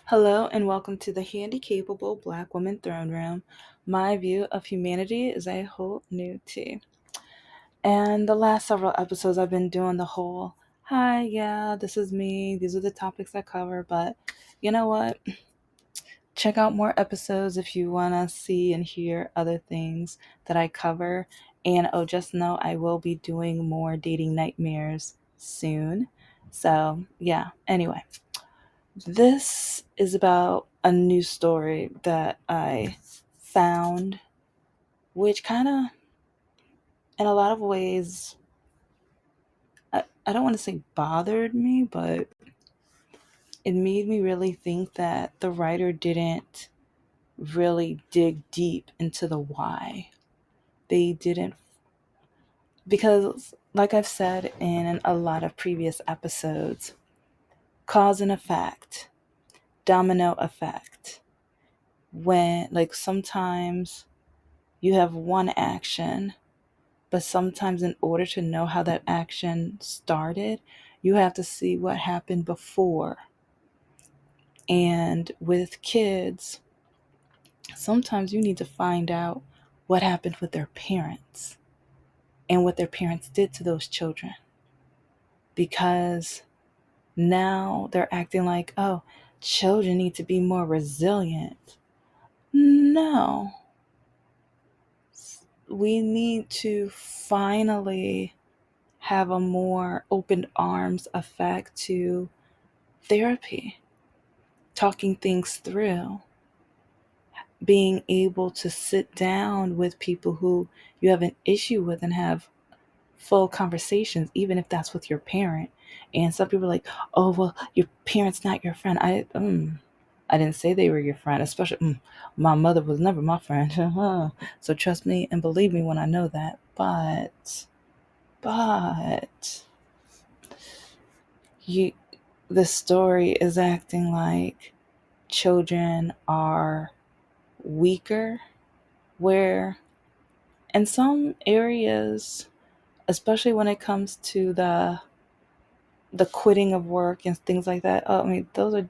Hello and welcome to the Handicapable Black Woman Throne Room. My view of humanity is a whole new tea. And the last several episodes, I've been doing the whole, hi, yeah, this is me. These are the topics I cover. But you know what? Check out more episodes if you want to see and hear other things that I cover. And oh, just know I will be doing more dating nightmares soon. So, yeah, anyway. This is about a new story that I found, which kind of, in a lot of ways, I don't want to say bothered me, but it made me really think that the writer didn't really dig deep into the why. They didn't, because, like I've said in a lot of previous episodes, cause and effect, domino effect. When, like, sometimes you have one action, but sometimes in order to know how that action started, you have to see what happened before. And with kids, sometimes you need to find out what happened with their parents and what their parents did to those children. Because now they're acting like, oh, children need to be more resilient. No, we need to finally have a more open arms effect to therapy, talking things through, being able to sit down with people who you have an issue with and have full conversations, even if that's with your parent. And some people are like, oh, well, your parent's not your friend. I didn't say they were your friend, especially my mother was never my friend. So trust me and believe me when I know that. But you the story is acting like children are weaker, where in some areas, especially when it comes to the quitting of work and things like that, I mean, those are,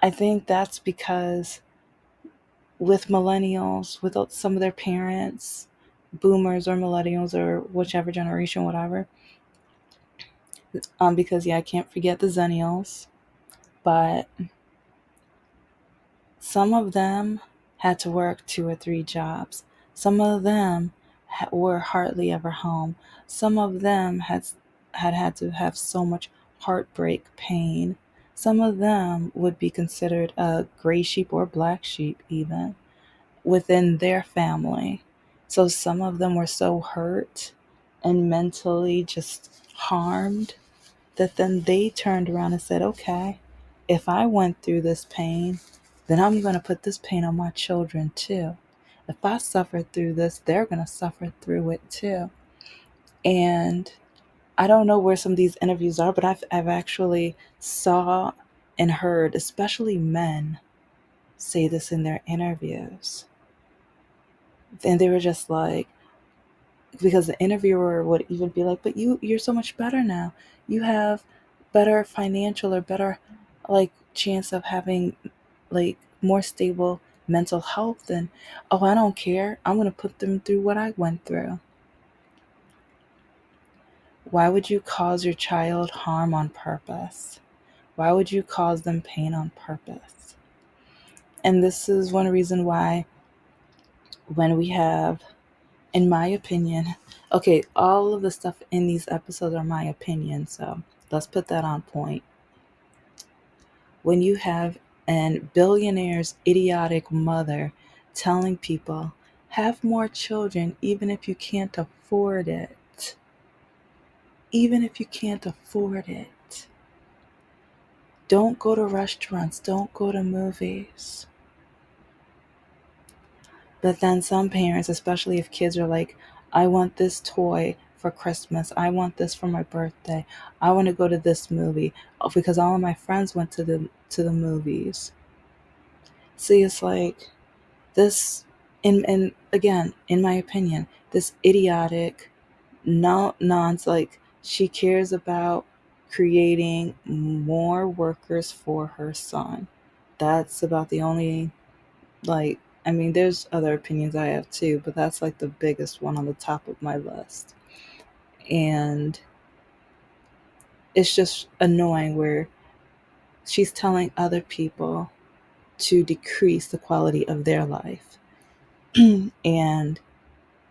I think that's because with millennials, with some of their parents, boomers or millennials or whichever generation, whatever, because yeah, I can't forget the zennials, but some of them had to work 2 or 3 jobs. Some of them were hardly ever home. Some of them had to have so much heartbreak, pain. Some of them would be considered a gray sheep or black sheep, even within their family. So some of them were so hurt and mentally just harmed that then they turned around and said, okay, if I went through this pain, then I'm going to put this pain on my children too. If I suffered through this, they're going to suffer through it too. And I don't know where some of these interviews are, but I've actually saw and heard, especially men, say this in their interviews. And they were just like, because the interviewer would even be like, but you're so much better now, you have better financial or better like chance of having like more stable mental health. And oh, I don't care, I'm going to put them through what I went through. Why would you cause your child harm on purpose? Why would you cause them pain on purpose? And this is one reason why, when we have, in my opinion, okay, all of the stuff in these episodes are my opinion, so let's put that on point. When you have an billionaire's idiotic mother telling people, have more children even if you can't afford it, even if you can't afford it. Don't go to restaurants, don't go to movies. But then some parents, especially if kids are like, I want this toy for Christmas, I want this for my birthday, I want to go to this movie because all of my friends went to the movies. See, it's like this, and again, in my opinion, this idiotic, no nonsense, like she cares about creating more workers for her son. that's about the only, like, I mean, there's other opinions I have too, but that's like the biggest one on the top of my list. And it's just annoying where she's telling other people to decrease the quality of their life. And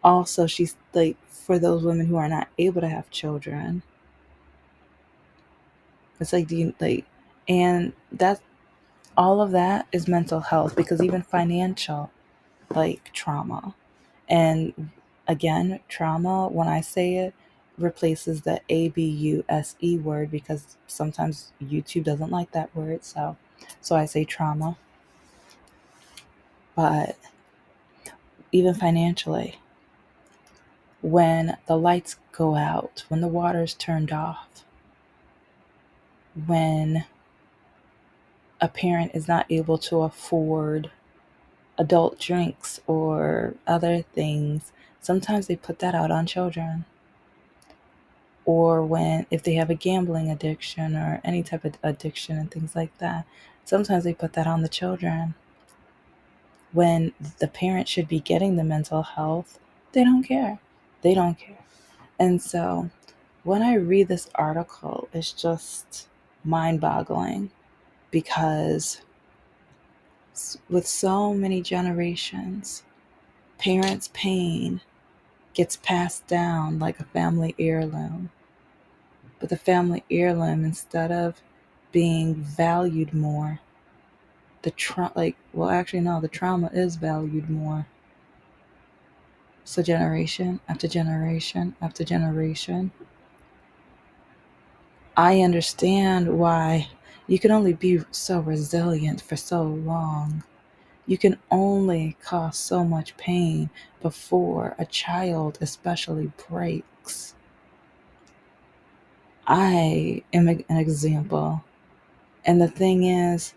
also, she's like, for those women who are not able to have children, it's like, do you like, and that all of that is mental health, because even financial, like trauma. And again, trauma, when I say it, replaces the abuse word, because sometimes YouTube doesn't like that word. So I say trauma. But even financially, when the lights go out, when the water's turned off, when a parent is not able to afford adult drinks or other things, sometimes they put that out on children. Or when, if they have a gambling addiction or any type of addiction and things like that, sometimes they put that on the children. When the parent should be getting the mental health, they don't care. They don't care. And so when I read this article, it's just mind boggling, because with so many generations, parents' pain gets passed down like a family heirloom. But the family heirloom, instead of being valued more, the trauma is valued more. So generation after generation after generation, I understand why you can only be so resilient for so long. You can only cause so much pain before a child especially breaks. I am an example. And the thing is,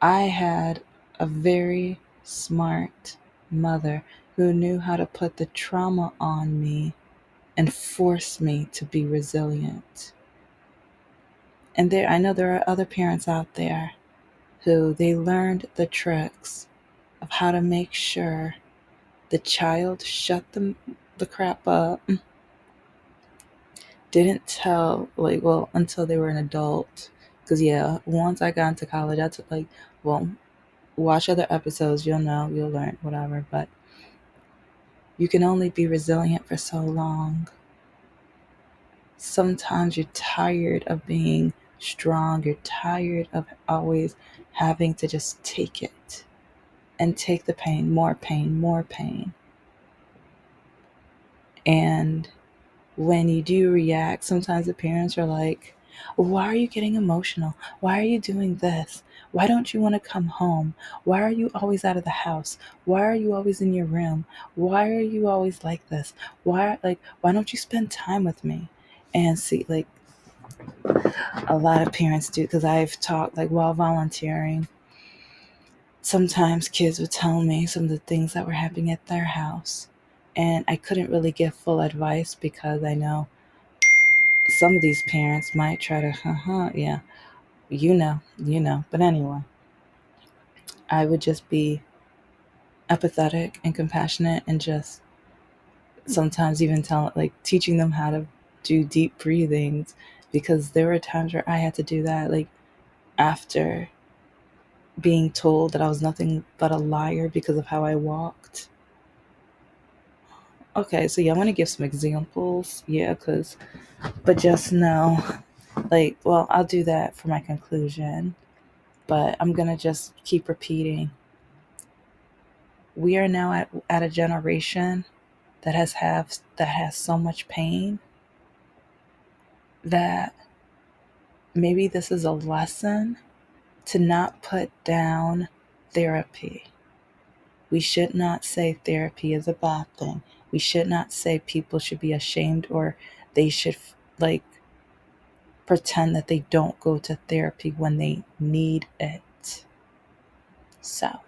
I had a very smart mother who knew how to put the trauma on me and force me to be resilient. And I know there are other parents out there who they learned the tricks of how to make sure the child shut the crap up, didn't tell, like, well, until they were an adult. Because, yeah, once I got into college, I took, like, well, watch other episodes, you'll know, you'll learn, whatever. But you can only be resilient for so long. Sometimes you're tired of being strong. You're tired of always having to just take it and take the pain, more pain, more pain. And when you do react, sometimes the parents are like, why are you getting emotional? Why are you doing this? Why don't you want to come home? Why are you always out of the house? Why are you always in your room? Why are you always like this? Why don't you spend time with me? And see, like, a lot of parents do, because I've talked, like, while volunteering, sometimes kids would tell me some of the things that were happening at their house. And I couldn't really give full advice, because I know some of these parents might try to, yeah, you know. But anyway, I would just be empathetic and compassionate, and just sometimes even teaching them how to do deep breathings, because there were times where I had to do that, like, after being told that I was nothing but a liar because of how I walked. Okay, so yeah, I want to give some examples. Yeah, but just know, like, well, I'll do that for my conclusion, but I'm going to just keep repeating. We are now at a generation that has so much pain, that maybe this is a lesson to not put down therapy. We should not say therapy is a bad thing. We should not say people should be ashamed, or they should, like, pretend that they don't go to therapy when they need it. So,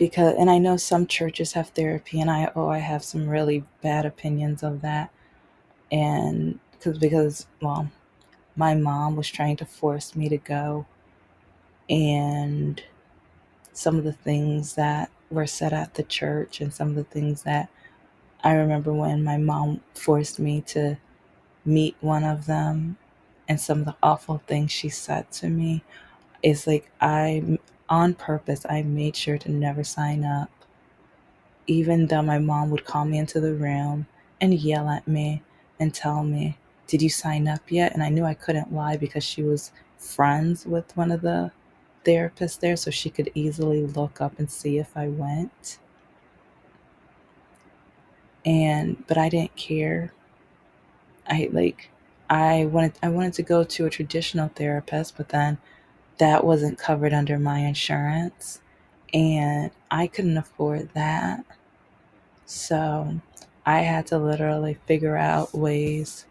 and I know some churches have therapy, and I have some really bad opinions of that. And because, well, my mom was trying to force me to go and some of the things that were said at the church, and some of the things that I remember when my mom forced me to meet one of them, and some of the awful things she said to me. Is like, on purpose, I made sure to never sign up, even though my mom would call me into the room and yell at me and tell me, "Did you sign up yet?" And I knew I couldn't lie because she was friends with one of the therapists there, so she could easily look up and see if I went. But I didn't care. I like I wanted to go to a traditional therapist, but then that wasn't covered under my insurance, and I couldn't afford that. So I had to literally figure out ways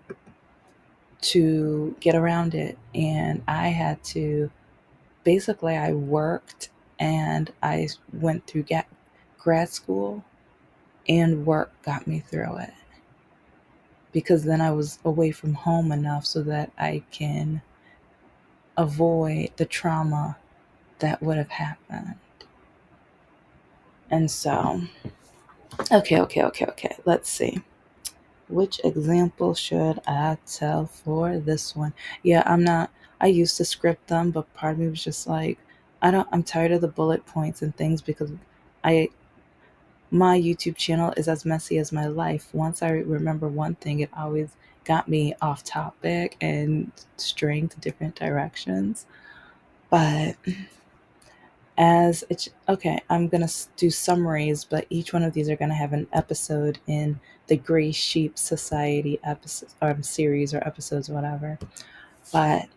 to get around it. And I had to basically, I worked and I went through grad school, and work got me through it because then I was away from home enough so that I can avoid the trauma that would have happened. And so, okay. Let's see. Which example should I tell for this one? Yeah, I used to script them, but part of me was just like, I'm tired of the bullet points and things because I, my YouTube channel is as messy as my life. Once I remember one thing, it always got me off topic and straying to different directions. But okay, I'm gonna do summaries, but each one of these are gonna have an episode in the Gray Sheep Society episode or series or episodes, whatever. But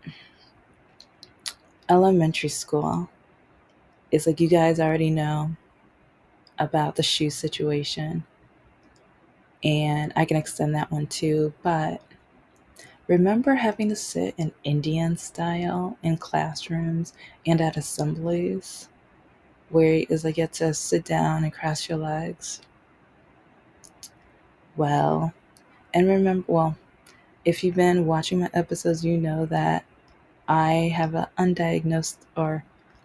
elementary school is like, you guys already know about the shoe situation, and I can extend that one too. But remember having to sit in Indian style in classrooms and at assemblies, where it's like you have to sit down and cross your legs. Well, and remember, well, if you've been watching my episodes, you know that I have an undiagnosed, or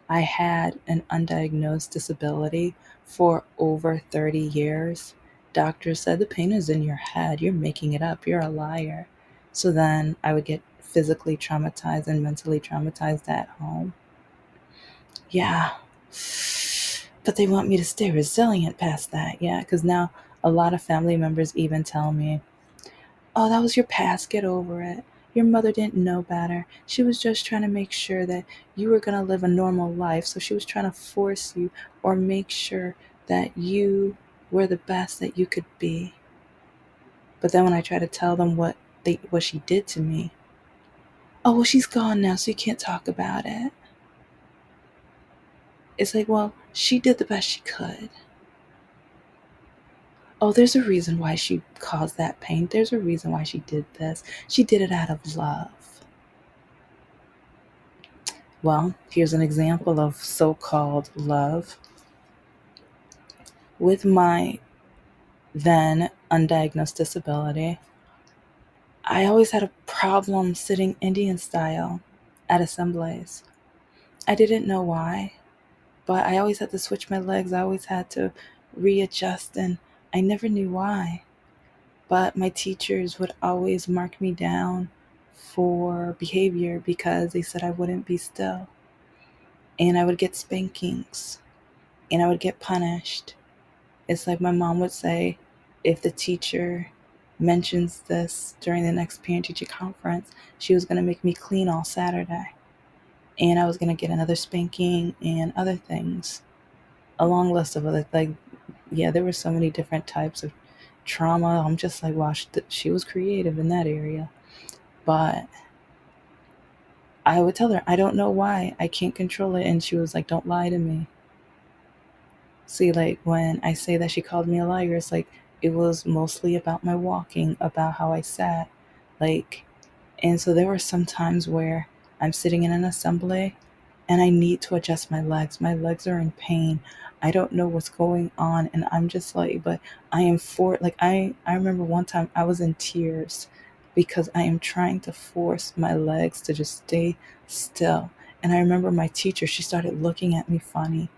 I had an undiagnosed disability for over 30 years. Doctors said the pain is in your head. You're making it up. You're a liar. So then I would get physically traumatized and mentally traumatized at home. Yeah. But they want me to stay resilient past that. Yeah. Because now a lot of family members even tell me, "Oh, that was your past. Get over it. Your mother didn't know better. She was just trying to make sure that you were going to live a normal life. So she was trying to force you or make sure that you were the best that you could be." But then when I try to tell them what she did to me, "Oh, well, she's gone now, so you can't talk about it." It's like, well, she did the best she could. Oh, there's a reason why she caused that pain. There's a reason why she did this. She did it out of love. Well, here's an example of so called love. With my then undiagnosed disability, I always had a problem sitting Indian style at assemblies. I didn't know why, but I always had to switch my legs. I always had to readjust, and I never knew why. But my teachers would always mark me down for behavior because they said I wouldn't be still. And I would get spankings and I would get punished. It's like my mom would say, if the teacher mentions this during the next parent teacher conference, she was going to make me clean all Saturday. And I was going to get another spanking and other things. A long list of other, like, yeah, there were so many different types of trauma. I'm just like, wow, she was creative in that area. But I would tell her, I don't know why. I can't control it. And she was like, don't lie to me. See, like when I say that she called me a liar, it's like it was mostly about my walking, about how I sat. Like, and so there were some times where I'm sitting in an assembly and I need to adjust my legs. My legs are in pain. I don't know what's going on. And I'm just like, but I am like, I remember one time I was in tears because I am trying to force my legs to just stay still. And I remember my teacher, she started looking at me funny.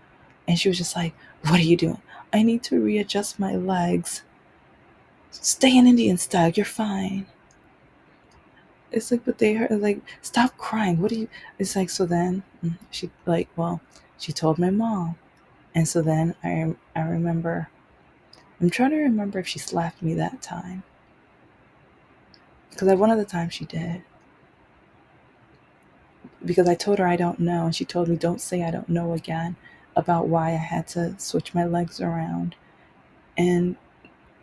And she was just like, "What are you doing?" "I need to readjust my legs." "Stay in Indian style. You're fine." It's like, but they are like, "Stop crying. What do you?" It's like, so then she like, well, she told my mom. And so then I remember, I'm trying to remember if she slapped me that time. Because one of the times she did. Because I told her I don't know. And she told me, "Don't say I don't know again," about why I had to switch my legs around. And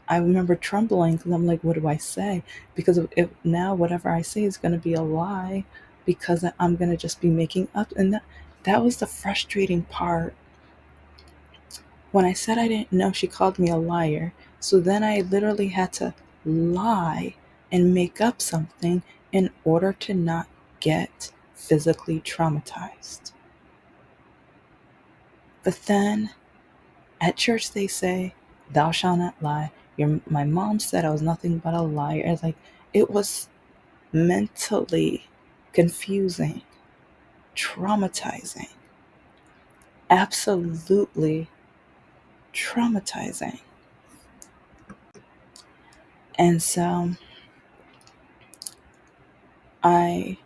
I remember trembling because I'm like, what do I say? Because if now whatever I say is going to be a lie, because I'm going to just be making up. And that was the frustrating part. When I said I didn't know, she called me a liar. So then I literally had to lie and make up something in order to not get physically traumatized. But then at church they say, "Thou shalt not lie." My mom said I was nothing but a liar. It's like, it was mentally confusing, traumatizing, absolutely traumatizing. And so I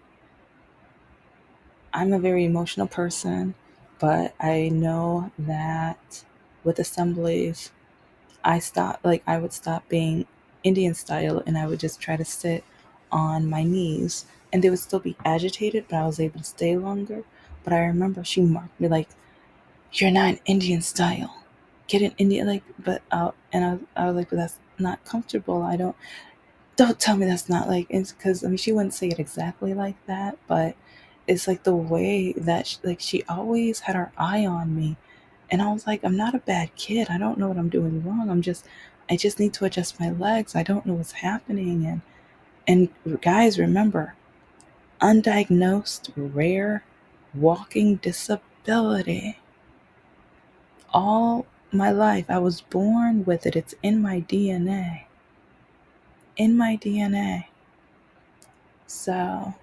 I'm a very emotional person, but I know that with assemblies, I would stop being Indian style and I would just try to sit on my knees, and they would still be agitated, but I was able to stay longer. But I remember she marked me like, "You're not an Indian style. Get an Indian," like, but I was like, "But that's not comfortable. Don't tell me that's not like," it's because I mean she wouldn't say it exactly like that, but it's like the way that she always had her eye on me. And I was like, "I'm not a bad kid. I don't know what I'm doing wrong. I just need to adjust my legs. I don't know what's happening." And guys, remember, undiagnosed rare walking disability. All my life I was born with it. It's in my DNA. In my DNA. So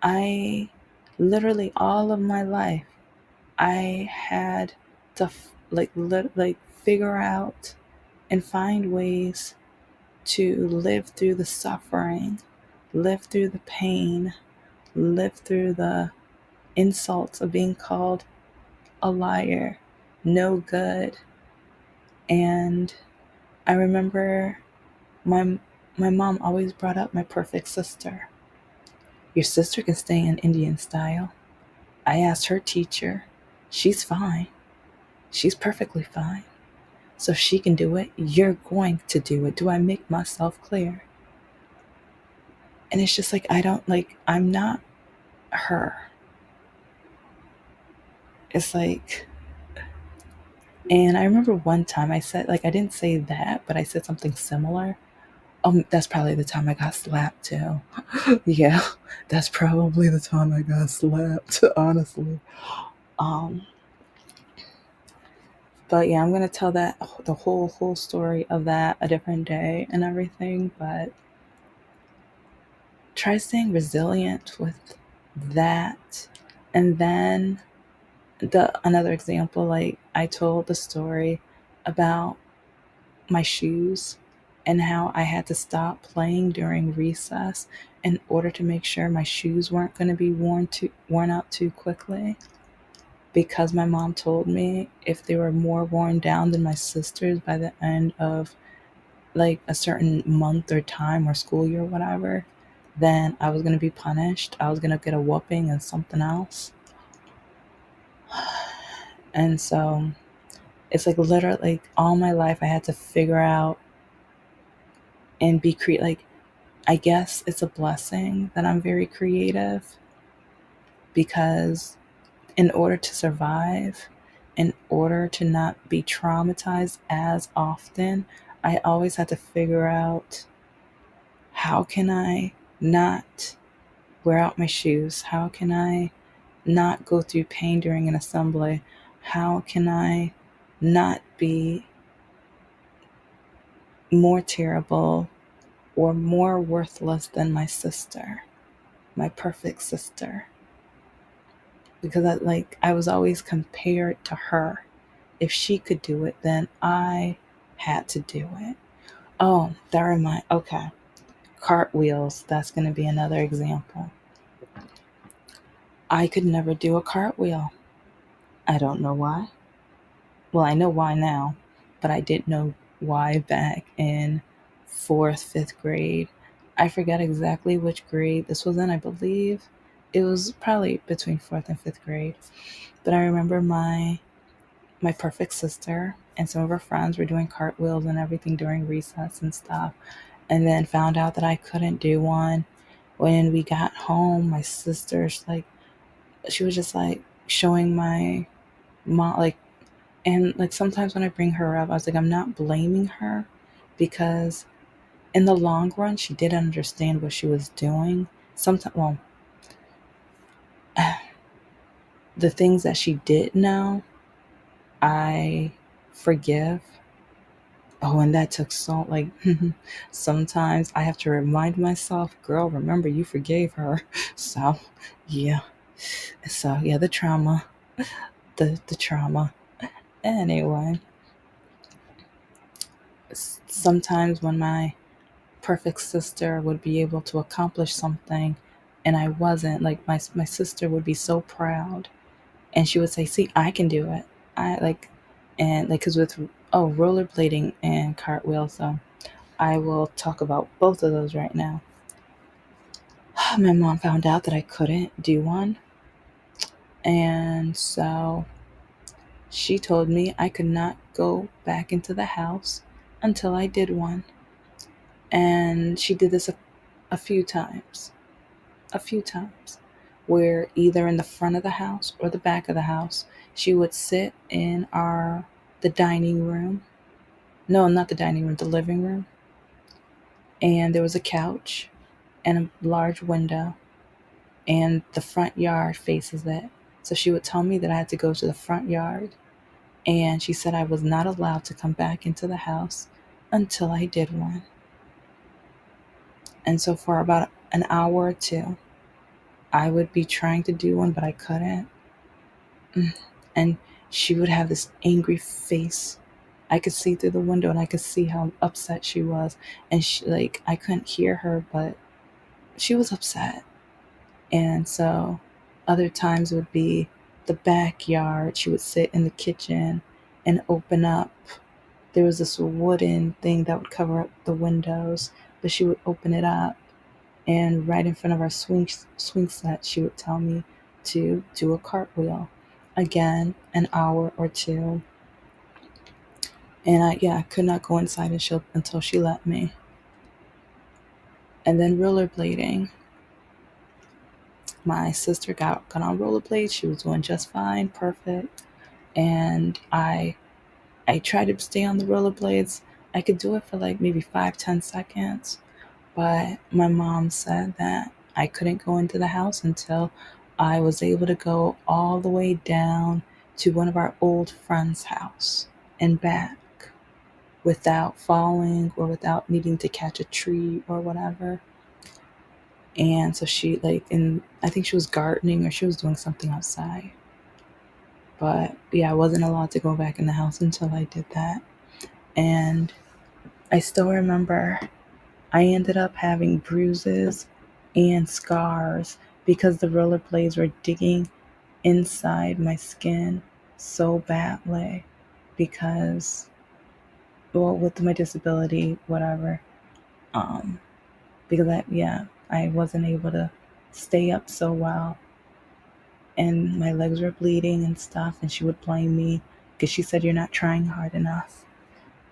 I literally all of my life I had to like figure out and find ways to live through the suffering, live through the pain, live through the insults of being called a liar, no good. And I remember my my mom always brought up my perfect sister. "Your sister can stay in Indian style." I asked her teacher. She's fine. She's perfectly fine. So if she can do it, you're going to do it. Do I make myself clear? And it's just like, I'm not her. It's like, and I remember one time I said, like, I didn't say that, but I said something similar. That's probably the time I got slapped too. Yeah, that's probably the time I got slapped, honestly. Um, but yeah, I'm gonna tell that the whole story of that a different day and everything. But try staying resilient with that. And then the another example, like I told the story about my shoes and how I had to stop playing during recess in order to make sure my shoes weren't going to be worn out too quickly, because my mom told me if they were more worn down than my sister's by the end of like a certain month or time or school year or whatever, then I was going to be punished. I was going to get a whooping and something else. And so it's like literally like all my life I had to figure out and be creative. Like, I guess it's a blessing that I'm very creative, because in order to survive, in order to not be traumatized as often, I always had to figure out, how can I not wear out my shoes? How can I not go through pain during an assembly? How can I not be more terrible or more worthless than my sister, my perfect sister? because I was always compared to her. If she could do it, then I had to do it. Oh, that reminds. Okay, cartwheels. That's going to be another example. I could never do a cartwheel. I don't know why. Well, I know why now, but I didn't know why back in fourth, fifth grade. I forget exactly which grade this was in. I believe it was probably between fourth and fifth grade. But I remember my perfect sister and some of her friends were doing cartwheels and everything during recess and stuff, and then found out that I couldn't do one. When we got home, my sister's like, she was just like showing my mom, like, and like sometimes when I bring her up, I was like, I'm not blaming her because in the long run, she did understand what she was doing. Sometimes, well, the things that she did know, I forgive. Oh, and that took so, like, sometimes I have to remind myself, girl, remember you forgave her. So, yeah. So, yeah, the trauma, the trauma. Anyway, sometimes when my perfect sister would be able to accomplish something and I wasn't, like, my sister would be so proud and she would say, see, I can do it. I like, and like, cause with, oh, rollerblading and cartwheels. So I will talk about both of those right now. My mom found out that I couldn't do one. And so she told me I could not go back into the house until I did one. And she did this a few times, a few times, where either in the front of the house or the back of the house, she would sit in the dining room. No, not the dining room, the living room. And there was a couch and a large window, and the front yard faces it. So she would tell me that I had to go to the front yard, and she said I was not allowed to come back into the house until I did one. And so for about an hour or two, I would be trying to do one, but I couldn't. And she would have this angry face. I could see through the window and I could see how upset she was. And she, like, I couldn't hear her, but she was upset. And so other times would be the backyard. She would sit in the kitchen and open up. There was this wooden thing that would cover up the windows, but she would open it up. And right in front of our swing set, she would tell me to do a cartwheel. Again, an hour or two. And I could not go inside until she let me. And then rollerblading. My sister got on rollerblades. She was doing just fine, perfect. And I tried to stay on the rollerblades. I could do it for like maybe 5-10 seconds. But my mom said that I couldn't go into the house until I was able to go all the way down to one of our old friends' house and back without falling or without needing to catch a tree or whatever. And so she, like, and I think she was gardening or she was doing something outside. But yeah, I wasn't allowed to go back in the house until I did that. And I still remember I ended up having bruises and scars because the rollerblades were digging inside my skin so badly because, well, with my disability, whatever, um, because I wasn't able to stay up so well and my legs were bleeding and stuff, and she would blame me because she said, you're not trying hard enough.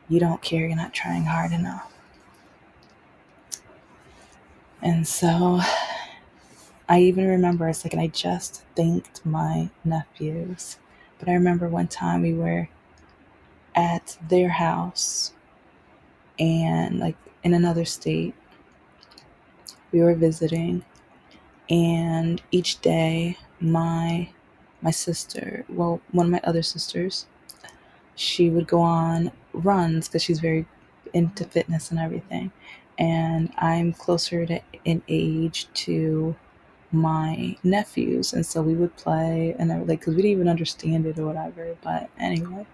You don't care, you're not trying hard enough. And so I even remember a second, I just thanked my nephews. But I remember one time we were at their house and, like, in another state, we were visiting, and each day my sister, well, one of my other sisters, she would go on runs because she's very into fitness and everything. And I'm closer to in age to my nephews, and so we would play, and I, like, because we didn't even understand it or whatever. But anyway,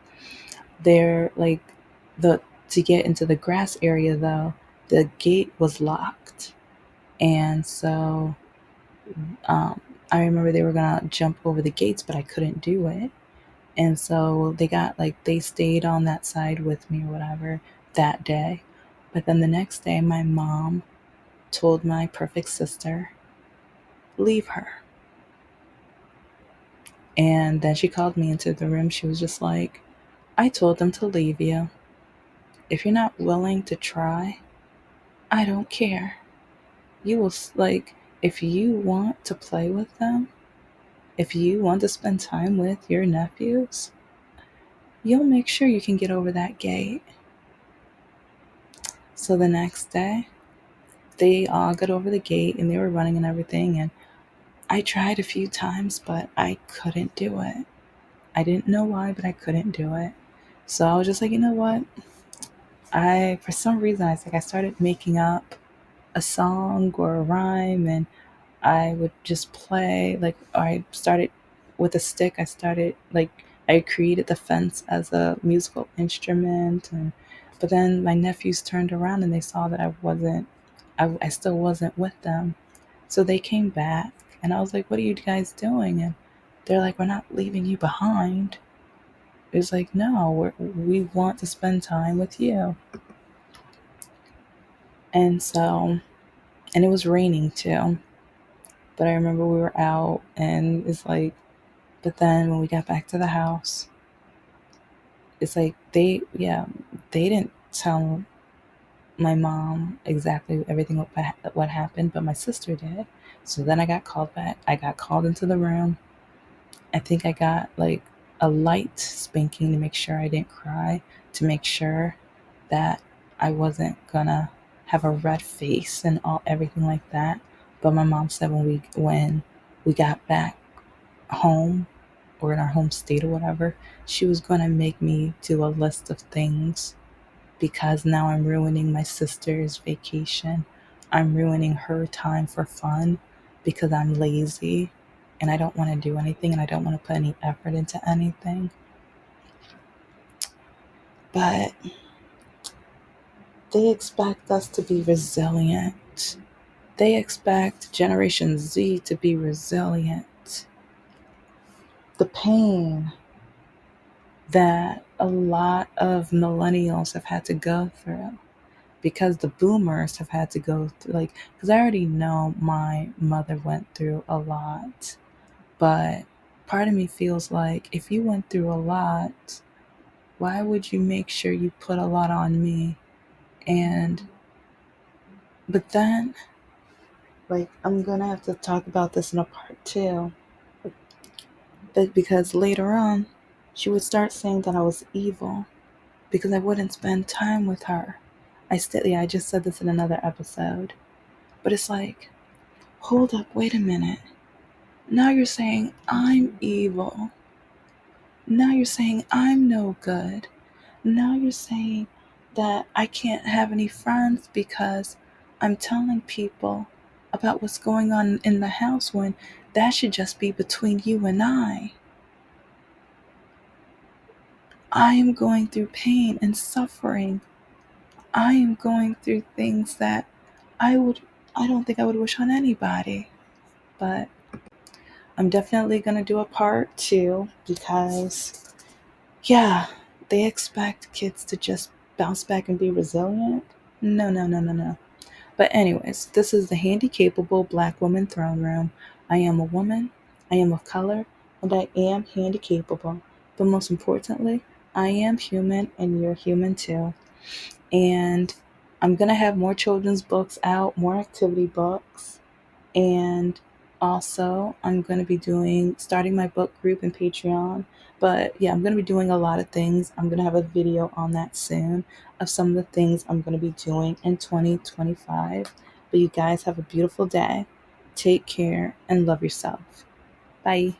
they're like the to get into the grass area though, the gate was locked, and so um, I remember they were gonna jump over the gates, but I couldn't do it. And so they stayed on that side with me or whatever that day. But then the next day, my mom told my perfect sister, leave her. And then she called me into the room. She was just like, I told them to leave you. If you're not willing to try, I don't care. You will, like, if you want to play with them, if you want to spend time with your nephews, you'll make sure you can get over that gate. So the next day, they all got over the gate and they were running and everything. And I tried a few times, but I couldn't do it. I didn't know why, but I couldn't do it. So I was just like, you know what? For some reason, I started making up a song or a rhyme, and I would just play. Like, I started with a stick. I created the fence as a musical instrument. But then my nephews turned around and they saw that I still wasn't with them. So they came back, and I was like, what are you guys doing? And they're like, we're not leaving you behind. It was like, no, we want to spend time with you. And so, and it was raining too. But I remember we were out, and it's like, but then when we got back to the house, it's like they didn't tell my mom exactly everything what happened, but my sister did. So then I got called back. I got called into the room. I think I got like a light spanking to make sure I didn't cry, to make sure that I wasn't gonna have a red face and all everything like that. But my mom said when we got back home, or in our home state or whatever, she was gonna make me do a list of things, because now I'm ruining my sister's vacation. I'm ruining her time for fun because I'm lazy and I don't want to do anything and I don't want to put any effort into anything. But they expect us to be resilient. They expect Generation Z to be resilient. The pain that a lot of millennials have had to go through, because the boomers have had to go through, like, because I already know my mother went through a lot, but part of me feels like, if you went through a lot, why would you make sure you put a lot on me? And but then, like, I'm gonna have to talk about this in a part two, but because later on she would start saying that I was evil because I wouldn't spend time with her. I just said this in another episode, but it's like, hold up, wait a minute. Now you're saying I'm evil. Now you're saying I'm no good. Now you're saying that I can't have any friends because I'm telling people about what's going on in the house, when that should just be between you and I. I am going through pain and suffering. I am going through things that I would I don't think I would wish on anybody. But I'm definitely going to do a part two, because yeah, they expect kids to just bounce back and be resilient. No, no, no, no, no. But anyways, this is the Handicapable Black Woman Throne Room. I am a woman, I am of color, and I am handicapable. But most importantly, I am human and you're human too. And I'm going to have more children's books out, more activity books. And also, I'm going to be starting my book group in Patreon. But yeah, I'm going to be doing a lot of things. I'm going to have a video on that soon of some of the things I'm going to be doing in 2025. But you guys have a beautiful day. Take care and love yourself. Bye.